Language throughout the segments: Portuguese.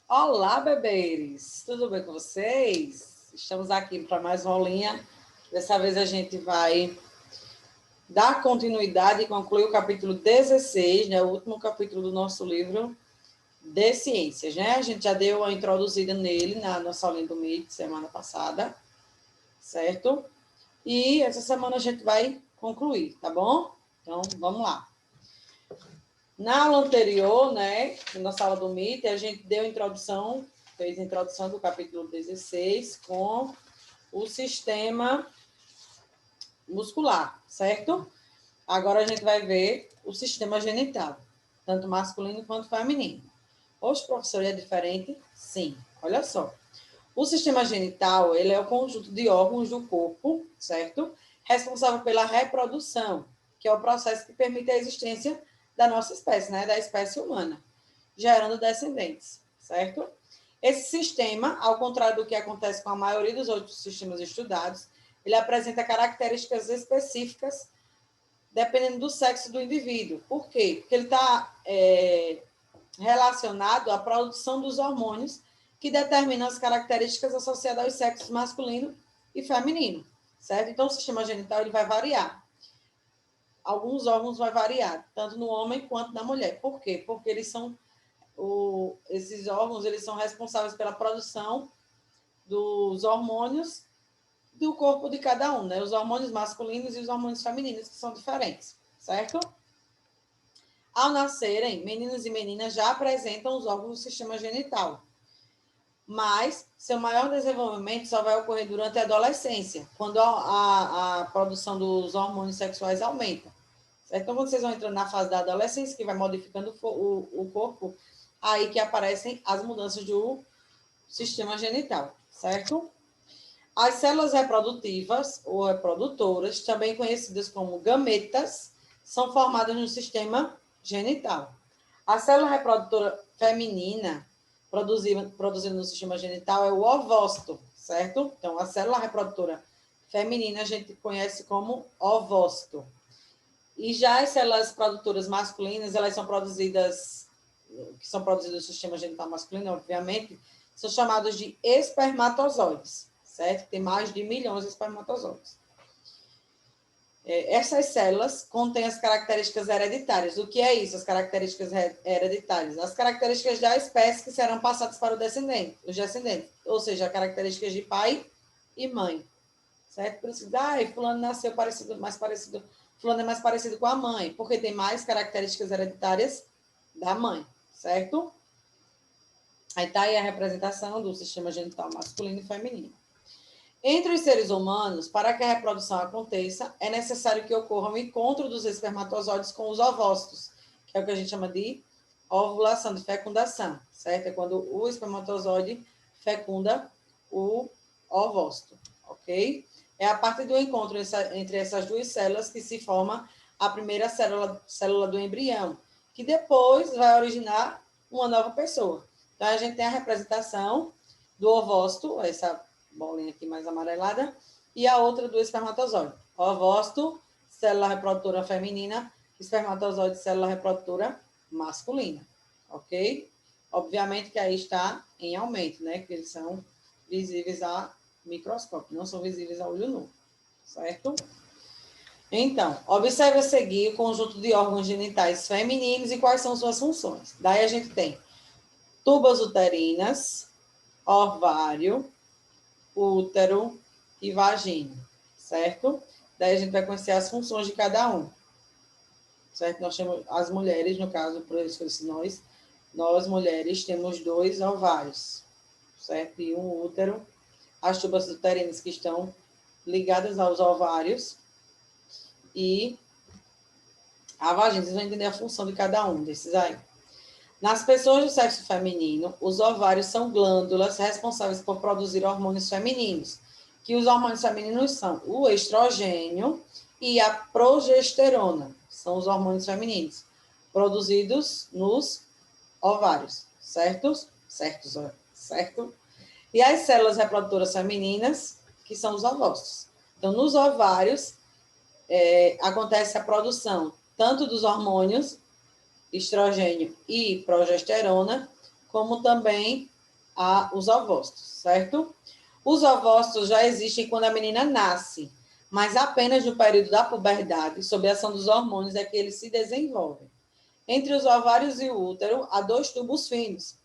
Olá, bebês! Tudo bem com vocês? Estamos aqui para mais uma aulinha. Dessa vez a gente vai dar continuidade e concluir o capítulo 16, né? O último capítulo do nosso livro de ciências, né? A gente já deu uma introduzida nele na nossa aulinha do MIT semana passada, certo? E essa semana a gente vai concluir, tá bom? Então, vamos lá. Na aula anterior, né, na sala do MIT, a gente deu introdução, fez a introdução do capítulo 16 com o sistema muscular, certo? Agora a gente vai ver o sistema genital, tanto masculino quanto feminino. Hoje, professor, é diferente? Sim. Olha só. O sistema genital, ele é o conjunto de órgãos do corpo, certo? Responsável pela reprodução, que é o processo que permite a existência da nossa espécie, né? Da espécie humana, gerando descendentes, certo? Esse sistema, ao contrário do que acontece com a maioria dos outros sistemas estudados, ele apresenta características específicas dependendo do sexo do indivíduo. Por quê? Porque ele está relacionado à produção dos hormônios que determinam as características associadas aos sexos masculino e feminino, certo? Então, o sistema genital ele vai variar. Alguns órgãos vai variar, tanto no homem quanto na mulher. Por quê? Porque esses órgãos eles são responsáveis pela produção dos hormônios do corpo de cada um, né? Os hormônios masculinos e os hormônios femininos, que são diferentes, certo? Ao nascerem, meninos e meninas já apresentam os órgãos do sistema genital, mas seu maior desenvolvimento só vai ocorrer durante a adolescência, quando a produção dos hormônios sexuais aumenta. Certo? Então, quando vocês vão entrando na fase da adolescência, que vai modificando o corpo, aí que aparecem as mudanças do sistema genital, certo? As células reprodutivas ou reprodutoras, também conhecidas como gametas, são formadas no sistema genital. A célula reprodutora feminina produzida no sistema genital é o ovócito, certo? Então, a célula reprodutora feminina a gente conhece como ovócito. E já as células produtoras masculinas, elas são produzidas, que são produzidas no sistema genital masculino, obviamente, são chamadas de espermatozoides, certo? Tem mais de milhões de espermatozoides. Essas células contêm as características hereditárias. O que é isso, as características hereditárias? As características da espécie que serão passadas para os descendentes, ou seja, características de pai e mãe, certo? Por isso, fulano nasceu fulano é mais parecido com a mãe, porque tem mais características hereditárias da mãe, certo? Aí está aí a representação do sistema genital masculino e feminino. Entre os seres humanos, para que a reprodução aconteça, é necessário que ocorra um encontro dos espermatozoides com os ovócitos, que é o que a gente chama de ovulação, de fecundação, certo? É quando o espermatozoide fecunda o ovócito, ok? É a partir do encontro entre essas duas células que se forma a primeira célula do embrião, que depois vai originar uma nova pessoa. Então, a gente tem a representação do ovócito, essa bolinha aqui mais amarelada, e a outra do espermatozoide. Ovócito, célula reprodutora feminina, espermatozoide, célula reprodutora masculina, ok? Obviamente que aí está em aumento, né? Que eles são visíveis a microscópio, não são visíveis a olho nu, certo? Então, observe a seguir o conjunto de órgãos genitais femininos e quais são suas funções. Daí a gente tem tubas uterinas, ovário, útero e vagina, certo? Daí a gente vai conhecer as funções de cada um, certo? Nós temos as mulheres, no caso, por isso nós mulheres temos 2 ovários, certo? E um útero, as tubas uterinas que estão ligadas aos ovários e a vagina. Vocês vão entender a função de cada um desses aí. Nas pessoas do sexo feminino, os ovários são glândulas responsáveis por produzir hormônios femininos, que os hormônios femininos são o estrogênio e a progesterona, são os hormônios femininos, produzidos nos ovários, certo? Certo? E as células reprodutoras femininas, que são os ovócitos. Então, nos ovários, acontece a produção tanto dos hormônios estrogênio e progesterona, como também os ovócitos, certo? Os ovócitos já existem quando a menina nasce, mas apenas no período da puberdade, sob a ação dos hormônios, é que eles se desenvolvem. Entre os ovários e o útero, há 2 tubos finos,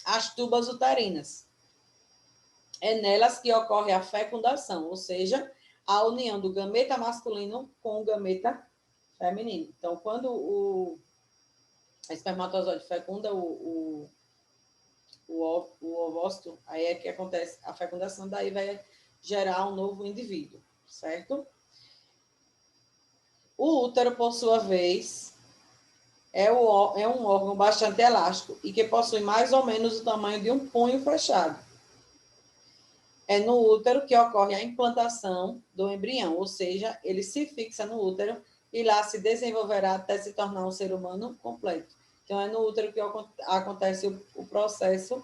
as tubas uterinas. É nelas que ocorre a fecundação, ou seja, a união do gameta masculino com o gameta feminino. Então, quando o espermatozoide fecunda o ovócito, aí é que acontece a fecundação, daí vai gerar um novo indivíduo, certo? O útero, por sua vez, é um órgão bastante elástico e que possui mais ou menos o tamanho de um punho fechado. É no útero que ocorre a implantação do embrião, ou seja, ele se fixa no útero e lá se desenvolverá até se tornar um ser humano completo. Então, é no útero que acontece o processo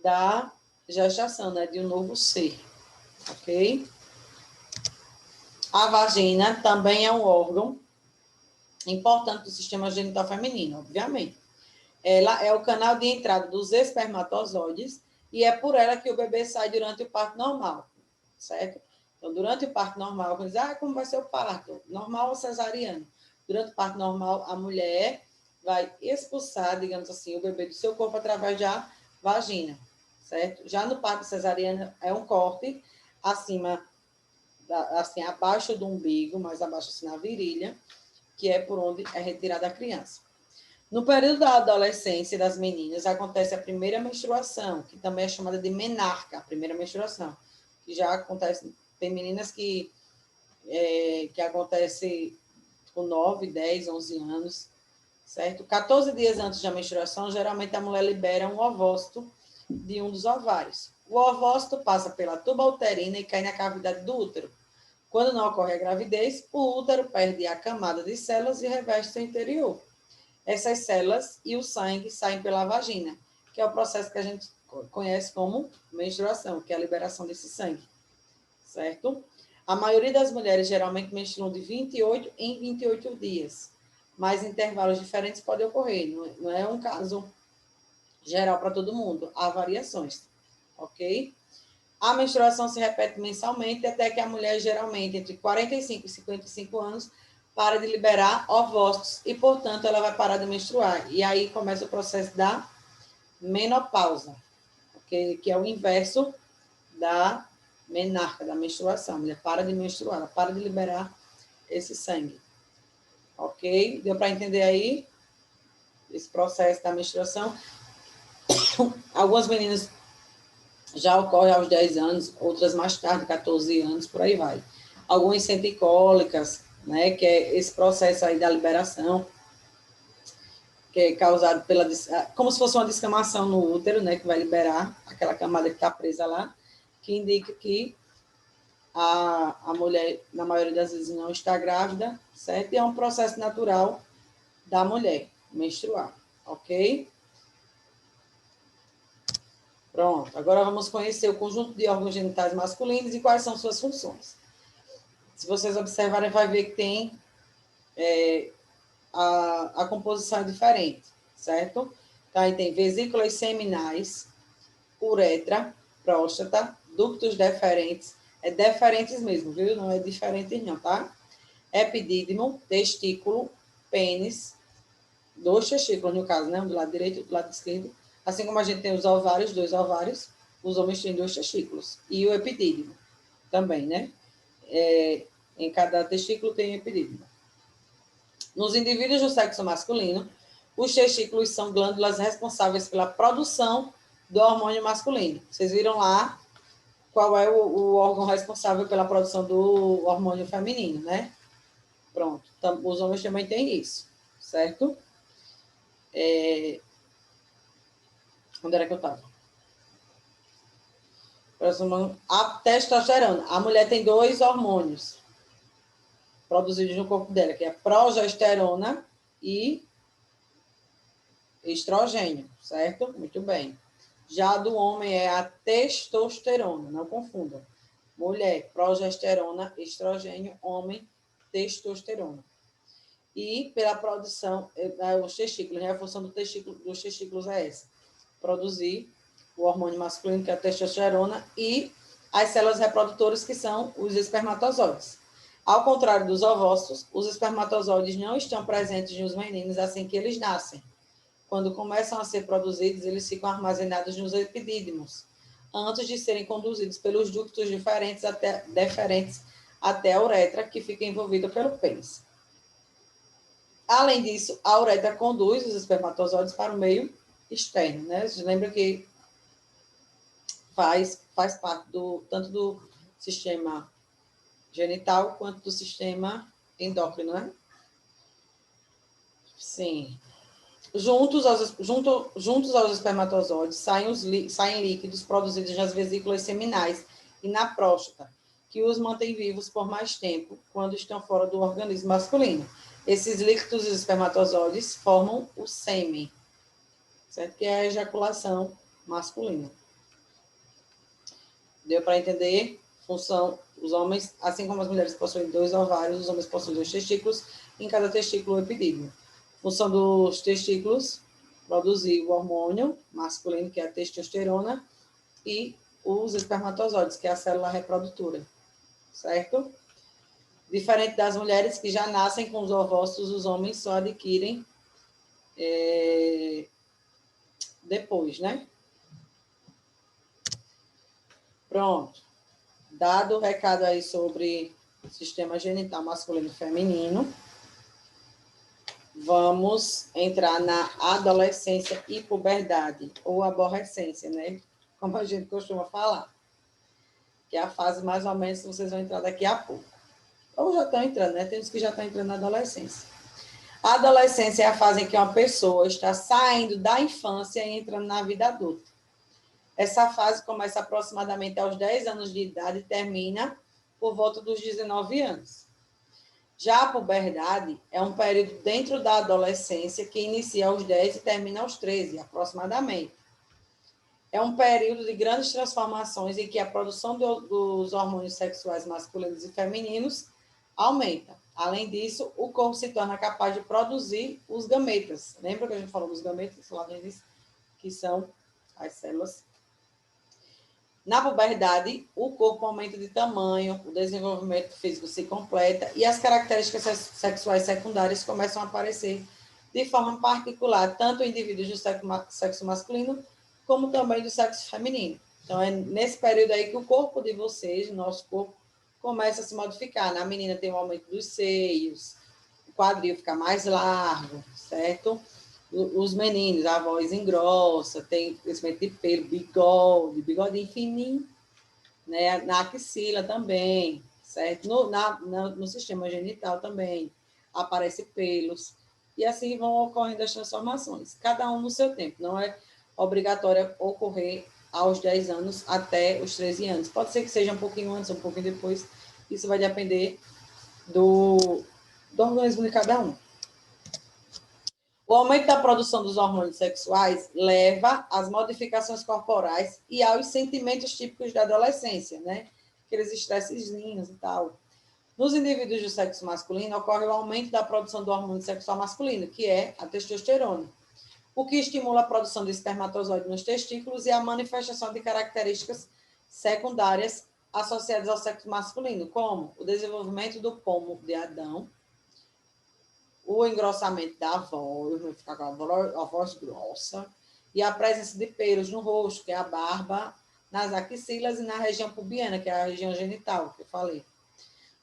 da gestação, né, de um novo ser, ok? A vagina também é um órgão importante do sistema genital feminino, obviamente. Ela é o canal de entrada dos espermatozoides e é por ela que o bebê sai durante o parto normal, certo? Então, durante o parto normal, quando diz, como vai ser o parto? Normal ou cesariano? Durante o parto normal, a mulher vai expulsar, digamos assim, o bebê do seu corpo através da vagina, certo? Já no parto cesariano, é um corte acima, assim, abaixo do umbigo, mais abaixo, assim, na virilha, que é por onde é retirada a criança. No período da adolescência das meninas, acontece a primeira menstruação, que também é chamada de menarca, a primeira menstruação, que já acontece, tem meninas que acontece com 9, 10, 11 anos, certo? 14 dias antes da menstruação, geralmente a mulher libera um ovócito de um dos ovários. O ovócito passa pela tuba uterina e cai na cavidade do útero. Quando não ocorre a gravidez, o útero perde a camada de células e reveste seu interior. Essas células e o sangue saem pela vagina, que é o processo que a gente conhece como menstruação, que é a liberação desse sangue, certo? A maioria das mulheres geralmente menstruam de 28 em 28 dias, mas intervalos diferentes podem ocorrer, não é um caso geral para todo mundo, há variações, ok? A menstruação se repete mensalmente até que a mulher, geralmente, entre 45 e 55 anos, para de liberar ovócitos e, portanto, ela vai parar de menstruar. E aí começa o processo da menopausa, okay? Que é o inverso da menarca, da menstruação. A mulher para de menstruar, ela para de liberar esse sangue. Ok? Deu para entender aí esse processo da menstruação? Algumas meninas já ocorre aos 10 anos, outras mais tarde, 14 anos, por aí vai. Algumas sentem cólicas, né, que é esse processo aí da liberação, que é causado pela, como se fosse uma descamação no útero, né, que vai liberar aquela camada que está presa lá, que indica que a mulher, na maioria das vezes, não está grávida, certo? E é um processo natural da mulher menstruar, ok? Pronto, agora vamos conhecer o conjunto de órgãos genitais masculinos e quais são suas funções. Se vocês observarem, vai ver que tem a composição é diferente, certo? Então, aí tem vesículas seminais, uretra, próstata, ductos deferentes, é deferentes mesmo, viu? Não é diferente não, tá? Epidídimo, testículo, pênis, 2 testículos no caso, né? Um do lado direito e do lado esquerdo. Assim como a gente tem os ovários, 2 ovários, os homens têm 2 testículos. E o epidídimo também, né? Em cada testículo tem epidídimo. Nos indivíduos do sexo masculino, os testículos são glândulas responsáveis pela produção do hormônio masculino. Vocês viram lá qual é o órgão responsável pela produção do hormônio feminino, né? Pronto. Os homens também têm isso, certo? Onde era que eu estava? A testosterona. A mulher tem 2 hormônios produzidos no corpo dela, que é progesterona e estrogênio, certo? Muito bem. Já do homem é a testosterona, não confundam. Mulher, progesterona, estrogênio, homem, testosterona. E pela produção, os testículos, né? A função dos testículos é essa. produzir o hormônio masculino, que é a testosterona, e as células reprodutoras, que são os espermatozoides. Ao contrário dos ovócitos, os espermatozoides não estão presentes nos meninos assim que eles nascem. Quando começam a ser produzidos, eles ficam armazenados nos epidídimos, antes de serem conduzidos pelos ductos deferentes até a uretra, que fica envolvida pelo pênis. Além disso, a uretra conduz os espermatozoides para o meio externo, né? Você lembra que faz parte tanto do sistema genital quanto do sistema endócrino, né? Sim. Juntos aos espermatozoides saem líquidos produzidos nas vesículas seminais e na próstata, que os mantém vivos por mais tempo quando estão fora do organismo masculino. Esses líquidos dos espermatozoides formam o sêmen, certo? Que é a ejaculação masculina. Deu para entender? Função, os homens, assim como as mulheres possuem 2 ovários, os homens possuem 2 testículos, em cada testículo o epidídimo. Função dos testículos, produzir o hormônio masculino, que é a testosterona, e os espermatozoides, que é a célula reprodutora, certo? Diferente das mulheres que já nascem com os ovócitos, os homens só adquirem depois, né? Pronto. Dado o recado aí sobre sistema genital masculino e feminino, vamos entrar na adolescência e puberdade, ou aborrecência, né? Como a gente costuma falar. Que é a fase mais ou menos que vocês vão entrar daqui a pouco. Ou já estão entrando, né? Tem uns que já estão entrando na adolescência. A adolescência é a fase em que uma pessoa está saindo da infância e entrando na vida adulta. Essa fase começa aproximadamente aos 10 anos de idade e termina por volta dos 19 anos. Já a puberdade é um período dentro da adolescência que inicia aos 10 e termina aos 13, aproximadamente. É um período de grandes transformações em que a produção dos hormônios sexuais masculinos e femininos aumenta. Além disso, o corpo se torna capaz de produzir os gametas. Lembra que a gente falou dos gametas lá no início? Que são as células. Na puberdade, o corpo aumenta de tamanho, o desenvolvimento físico se completa e as características sexuais secundárias começam a aparecer de forma particular, tanto em indivíduos do sexo masculino, como também do sexo feminino. Então, é nesse período aí que o corpo de vocês, o nosso corpo, começa a se modificar. Na menina tem um aumento dos seios, o quadril fica mais largo, certo? Os meninos, a voz engrossa, tem crescimento de pelo, bigodinho fininho, né? Na axila também, certo? No sistema genital também aparecem pelos, e assim vão ocorrendo as transformações, cada um no seu tempo, não é obrigatório ocorrer aos 10 anos até os 13 anos. Pode ser que seja um pouquinho antes, um pouquinho depois, isso vai depender do organismo de cada um. O aumento da produção dos hormônios sexuais leva às modificações corporais e aos sentimentos típicos da adolescência, né? Aqueles estressezinhos e tal. Nos indivíduos do sexo masculino, ocorre o aumento da produção do hormônio sexual masculino, que é a testosterona, o que estimula a produção de espermatozoide nos testículos e a manifestação de características secundárias associadas ao sexo masculino, como o desenvolvimento do pomo de Adão, o engrossamento da voz, vai ficar com a voz grossa, e a presença de pelos no rosto, que é a barba, nas axilas e na região pubiana, que é a região genital, que eu falei.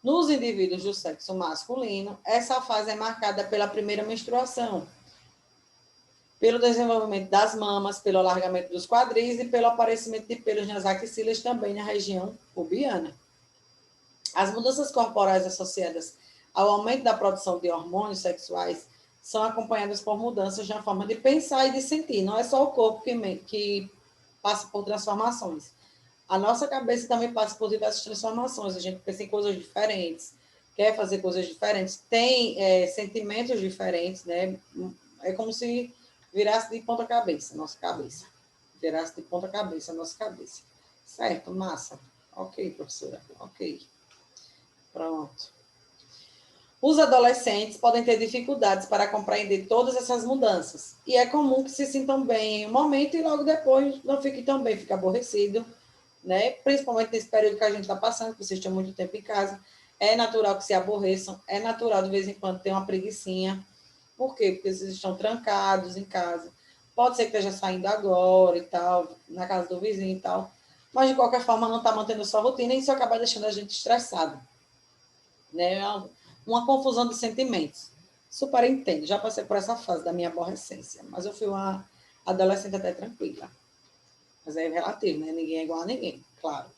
Nos indivíduos do sexo masculino, essa fase é marcada pela primeira menstruação, pelo desenvolvimento das mamas, pelo alargamento dos quadris e pelo aparecimento de pelos nas axilas, também na região pubiana. As mudanças corporais associadas ao aumento da produção de hormônios sexuais são acompanhadas por mudanças na forma de pensar e de sentir. Não é só o corpo que passa por transformações. A nossa cabeça também passa por diversas transformações. A gente pensa em coisas diferentes, quer fazer coisas diferentes, tem sentimentos diferentes, né? É como se virasse de ponta cabeça, nossa cabeça. Virasse de ponta cabeça, nossa cabeça. Certo, massa. Ok, professora. Ok. Pronto. Os adolescentes podem ter dificuldades para compreender todas essas mudanças. E é comum que se sintam bem em um momento e logo depois não fiquem tão bem, fica aborrecido, né? Principalmente nesse período que a gente está passando, que vocês estão muito tempo em casa. É natural que se aborreçam, é natural de vez em quando ter uma preguicinha. Por quê? Porque vocês estão trancados em casa. Pode ser que esteja saindo agora e tal, na casa do vizinho e tal. Mas, de qualquer forma, não está mantendo sua rotina e isso acaba deixando a gente estressado. Né? Uma confusão de sentimentos. Super entendo. Já passei por essa fase da minha aborrecência. Mas eu fui uma adolescente até tranquila. Mas é relativo, né? Ninguém é igual a ninguém, claro.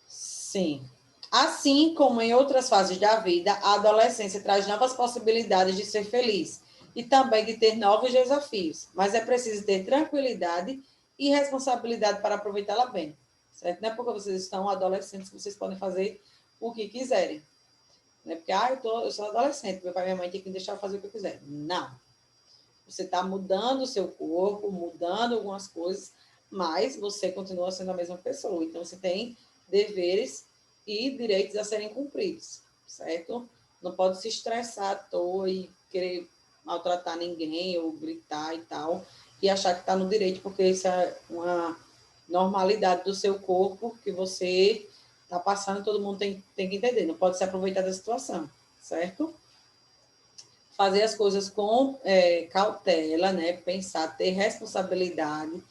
Sim. Assim como em outras fases da vida, a adolescência traz novas possibilidades de ser feliz e também de ter novos desafios, mas é preciso ter tranquilidade e responsabilidade para aproveitá-la bem, certo? Não é porque vocês estão adolescentes que vocês podem fazer o que quiserem, não é porque, eu sou adolescente, meu pai e minha mãe tem que me deixar fazer o que eu quiser. Não. Você está mudando o seu corpo, mudando algumas coisas, mas você continua sendo a mesma pessoa, então você tem deveres e direitos a serem cumpridos, certo? Não pode se estressar à toa e querer maltratar ninguém ou gritar e tal, e achar que está no direito, porque isso é uma normalidade do seu corpo que você está passando e todo mundo tem que entender. Não pode se aproveitar da situação, certo? Fazer as coisas com cautela, né? Pensar, ter responsabilidade,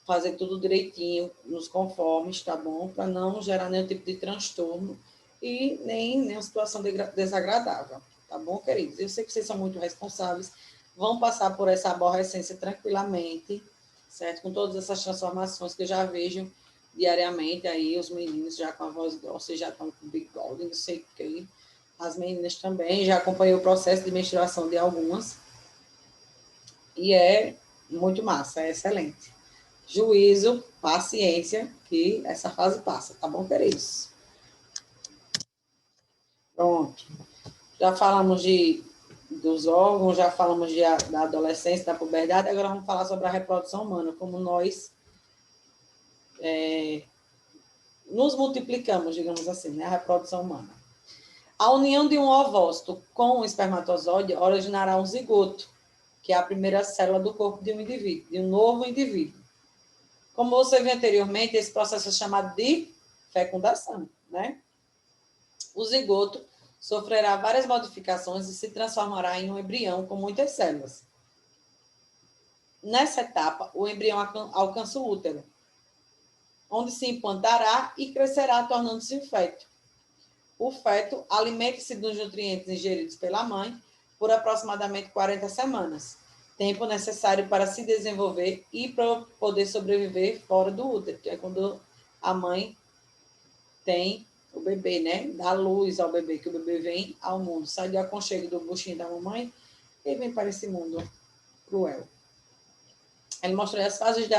fazer tudo direitinho, nos conformes, tá bom? Para não gerar nenhum tipo de transtorno e nem nenhuma situação desagradável, tá bom, queridos? Eu sei que vocês são muito responsáveis, vão passar por essa aborrecência tranquilamente, certo? Com todas essas transformações que eu já vejo diariamente aí, os meninos já com a voz grossa, já estão com bigode, não sei o que. As meninas também, já acompanhei o processo de menstruação de algumas, e é muito massa, é excelente. Juízo, paciência, que essa fase passa, tá bom, queridos? Pronto. Já falamos dos órgãos, já falamos da adolescência, da puberdade, agora vamos falar sobre a reprodução humana, como nós nos multiplicamos, digamos assim, né? A reprodução humana. A união de um ovócito com um espermatozoide originará um zigoto, que é a primeira célula do corpo de um indivíduo, de um novo indivíduo. Como você viu anteriormente, esse processo é chamado de fecundação, né? O zigoto sofrerá várias modificações e se transformará em um embrião com muitas células. Nessa etapa, o embrião alcança o útero, onde se implantará e crescerá, tornando-se um feto. O feto alimenta-se dos nutrientes ingeridos pela mãe por aproximadamente 40 semanas, tempo necessário para se desenvolver e para poder sobreviver fora do útero, que é quando a mãe tem o bebê, né? Dá luz ao bebê, que o bebê vem ao mundo, sai do aconchego do buchinho da mamãe e vem para esse mundo cruel. Ele mostra as fases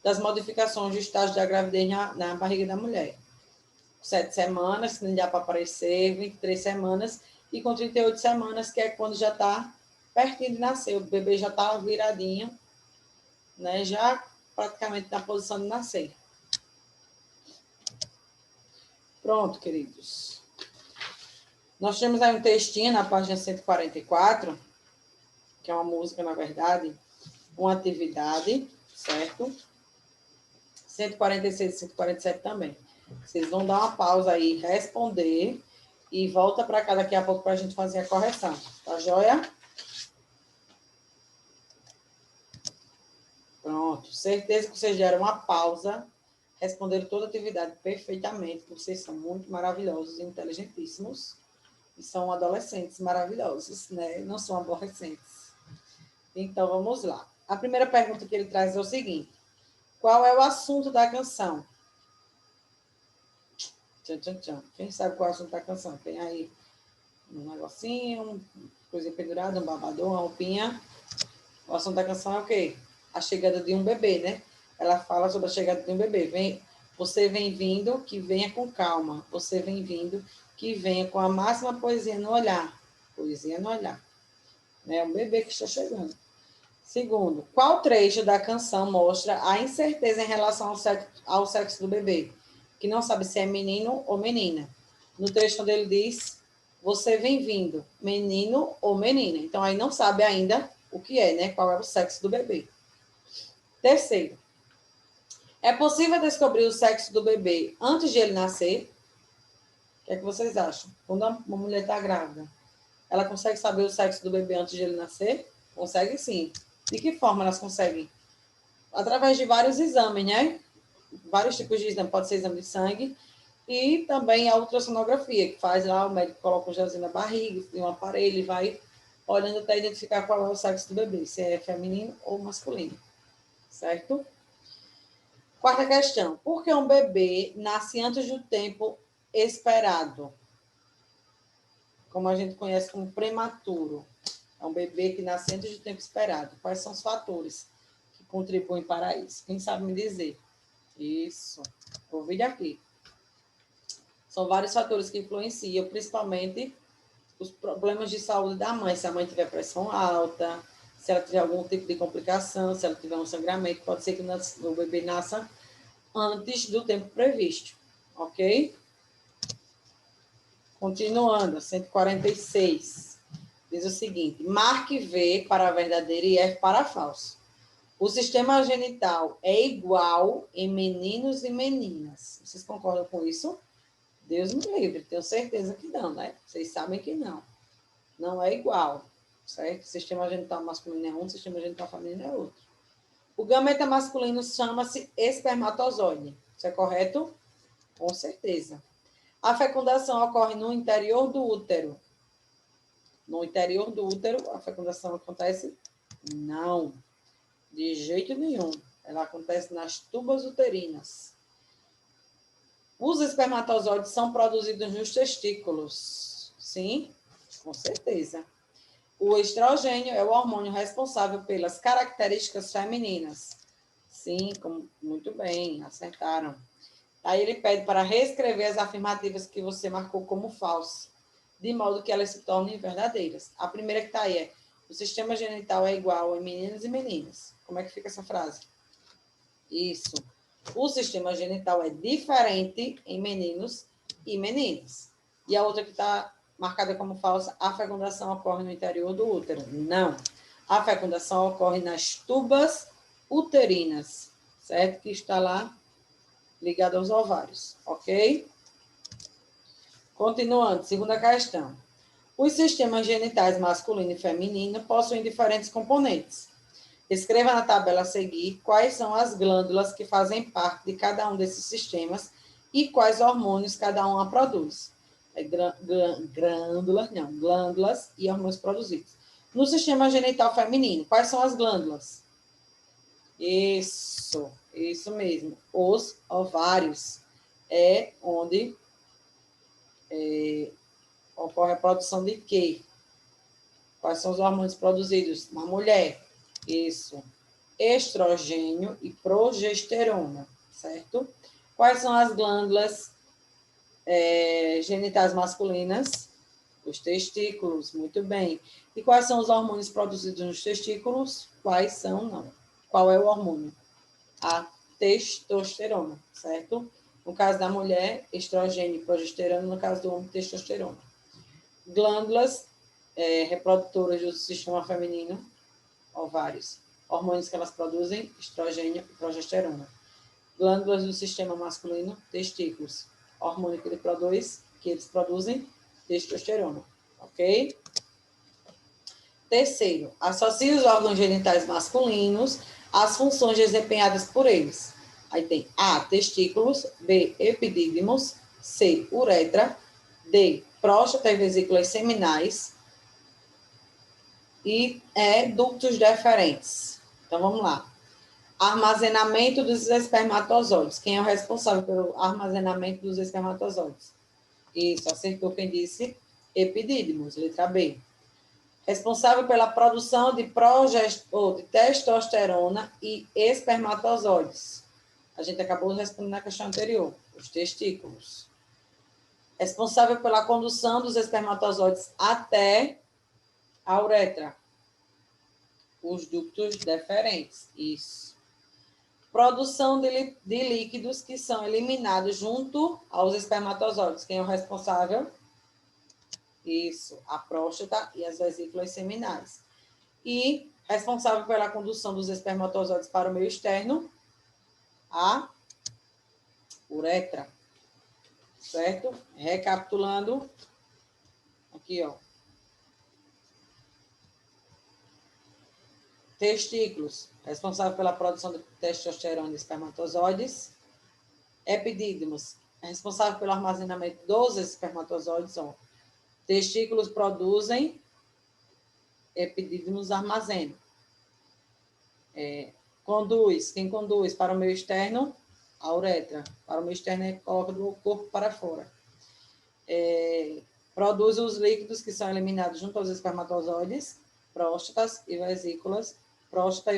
das modificações do estágio da gravidez na barriga da mulher. 7 semanas, que não dá para aparecer, 23 semanas, e com 38 semanas, que é quando já está pertinho de nascer, o bebê já está viradinho, né? Já praticamente na posição de nascer. Pronto, queridos. Nós temos aí um textinho na página 144, que é uma música, na verdade, uma atividade, certo? 146 e 147 também. Vocês vão dar uma pausa aí, responder, e volta para cá daqui a pouco para a gente fazer a correção. Tá joia? Pronto. Certeza que vocês deram uma pausa, responderam toda a atividade perfeitamente, porque vocês são muito maravilhosos e inteligentíssimos. E são adolescentes maravilhosos, né? Não são aborrecentes. Então, vamos lá. A primeira pergunta que ele traz é o seguinte: qual é o assunto da canção? Tchan, tchan, tchan. Quem sabe qual é o assunto da canção? Tem aí um negocinho, uma coisa pendurada, um babador, uma roupinha. O assunto da canção é o quê? A chegada de um bebê, né? Ela fala sobre a chegada de um bebê. Você vem vindo, que venha com calma. Você vem vindo, que venha com a máxima poesia no olhar. Poesia no olhar. É um bebê que está chegando. Segundo, qual trecho da canção mostra a incerteza em relação ao sexo do bebê? Que não sabe se é menino ou menina. No trecho onde ele diz você vem vindo, menino ou menina. Então, aí não sabe ainda o que é, né? Qual é o sexo do bebê. Terceiro, é possível descobrir o sexo do bebê antes de ele nascer? O que é que vocês acham? Quando uma mulher está grávida, ela consegue saber o sexo do bebê antes de ele nascer? Consegue sim. De que forma elas conseguem? Através de vários exames, né? Vários tipos de exame. Pode ser exame de sangue e também a ultrassonografia, que faz lá, o médico coloca um gelzinho na barriga, tem um aparelho e vai olhando até identificar qual é o sexo do bebê, se é feminino ou masculino. Certo? Quarta questão. Por que um bebê nasce antes do tempo esperado? Como a gente conhece como prematuro. É um bebê que nasce antes do tempo esperado. Quais são os fatores que contribuem para isso? Quem sabe me dizer? Isso. O vídeo aqui. São vários fatores que influenciam, principalmente os problemas de saúde da mãe. Se a mãe tiver pressão alta, se ela tiver algum tipo de complicação, se ela tiver um sangramento, pode ser que o bebê nasça antes do tempo previsto. Ok? Continuando, 146. Diz o seguinte: marque V para verdadeiro e F para falso. O sistema genital é igual em meninos e meninas. Vocês concordam com isso? Deus me livre, tenho certeza que não, né? Vocês sabem que não. Não é igual, certo? O sistema genital masculino é um, o sistema genital feminino é outro. O gameta masculino chama-se espermatozoide. Isso é correto? Com certeza. A fecundação ocorre no interior do útero. No interior do útero, a fecundação acontece? Não, de jeito nenhum. Ela acontece nas tubas uterinas. Os espermatozoides são produzidos nos testículos. Sim, com certeza. O estrogênio é o hormônio responsável pelas características femininas. Sim, muito bem, acertaram. Aí ele pede para reescrever as afirmativas que você marcou como falsas, de modo que elas se tornem verdadeiras. A primeira que está aí é: o sistema genital é igual em meninos e meninas. Como é que fica essa frase? Isso. O sistema genital é diferente em meninos e meninas. E a outra que está marcada como falsa: a fecundação ocorre no interior do útero. Não. A fecundação ocorre nas tubas uterinas, certo? Que está lá ligado aos ovários, ok? Continuando, segunda questão. Os sistemas genitais masculino e feminino possuem diferentes componentes. Escreva na tabela a seguir quais são as glândulas que fazem parte de cada um desses sistemas e quais hormônios cada uma produz. Glândulas e hormônios produzidos. No sistema genital feminino, quais são as glândulas? Isso mesmo. Os ovários é onde ocorre a produção de quê? Quais são os hormônios produzidos na mulher? Isso. Estrogênio e progesterona, certo? Quais são as glândulas genitais masculinas? Os testículos, muito bem. E quais são os hormônios produzidos nos testículos? Quais são, não. Qual é o hormônio? A testosterona, certo? No caso da mulher, estrogênio e progesterona, no caso do homem, testosterona. Glândulas reprodutoras do sistema feminino, ovários. Hormônios que elas produzem, estrogênio e progesterona. Glândulas do sistema masculino, testículos. Hormônio que eles produzem, testosterona. Ok? Terceiro, associe os órgãos genitais masculinos às funções desempenhadas por eles. Aí tem A, testículos, B, epidídimos, C, uretra, D, próstata e vesículas seminais e ductos deferentes. Então, vamos lá. Armazenamento dos espermatozoides. Quem é o responsável pelo armazenamento dos espermatozoides? Isso, acertou quem disse epidídimos, letra B. Responsável pela produção de testosterona e espermatozoides. A gente acabou respondendo na questão anterior, os testículos. Responsável pela condução dos espermatozoides até a uretra. Os ductos deferentes. Isso. Produção de líquidos que são eliminados junto aos espermatozoides. Quem é o responsável? Isso, a próstata e as vesículas seminais. E responsável pela condução dos espermatozoides para o meio externo, a uretra. Certo? Recapitulando, aqui, ó. Testículos, responsável pela produção de testosterona e espermatozoides. Epidídimos, responsável pelo armazenamento dos espermatozoides. Ó. Testículos produzem, epidídimos armazenam. Quem conduz para o meio externo? A uretra. Para o meio externo, é que coloca do corpo para fora. Produz os líquidos que são eliminados junto aos espermatozoides, próstata e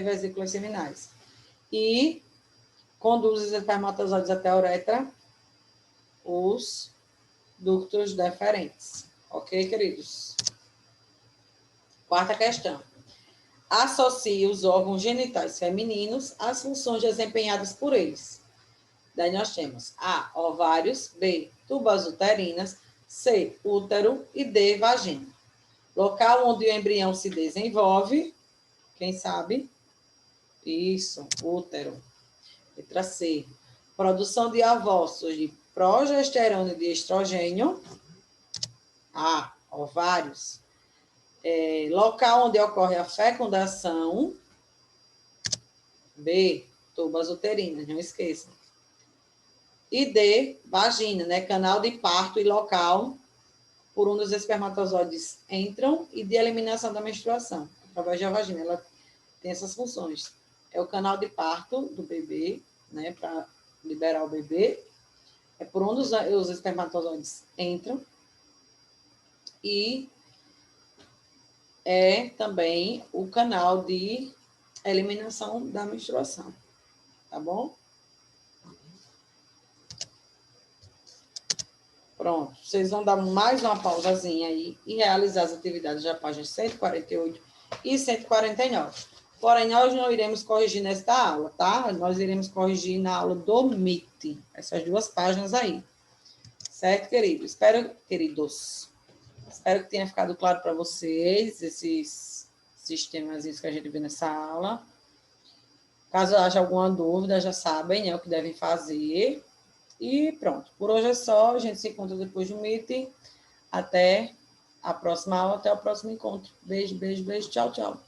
vesículas seminais. E conduz os espermatozoides até a uretra, os ductos deferentes. Ok, queridos? Quarta questão. Associe os órgãos genitais femininos às funções desempenhadas por eles. Daí nós temos A, ovários, B, tubas uterinas, C, útero e D, vagina. Local onde o embrião se desenvolve, quem sabe? Isso, útero. Letra C. Produção de ovócitos de progesterona e de estrogênio. A, ovários. Local onde ocorre a fecundação. B, tubas uterinas, não esqueçam. E D, vagina, né? Canal de parto e local por onde os espermatozoides entram e de eliminação da menstruação, através da vagina. Ela tem essas funções. É o canal de parto do bebê, né? Para liberar o bebê. É por onde os espermatozoides entram. E é também o canal de eliminação da menstruação. Tá bom? Pronto, vocês vão dar mais uma pausazinha aí e realizar as atividades da página 148 e 149. Porém, nós não iremos corrigir nesta aula, tá? Nós iremos corrigir na aula do MIT, essas duas páginas aí. Certo, queridos? Queridos, espero que tenha ficado claro para vocês esses sistemas que a gente viu nessa aula. Caso haja alguma dúvida, já sabem, né, o que devem fazer. E pronto, por hoje é só, a gente se encontra depois do meeting. Até a próxima aula, até o próximo encontro. Beijo, beijo, beijo, tchau, tchau.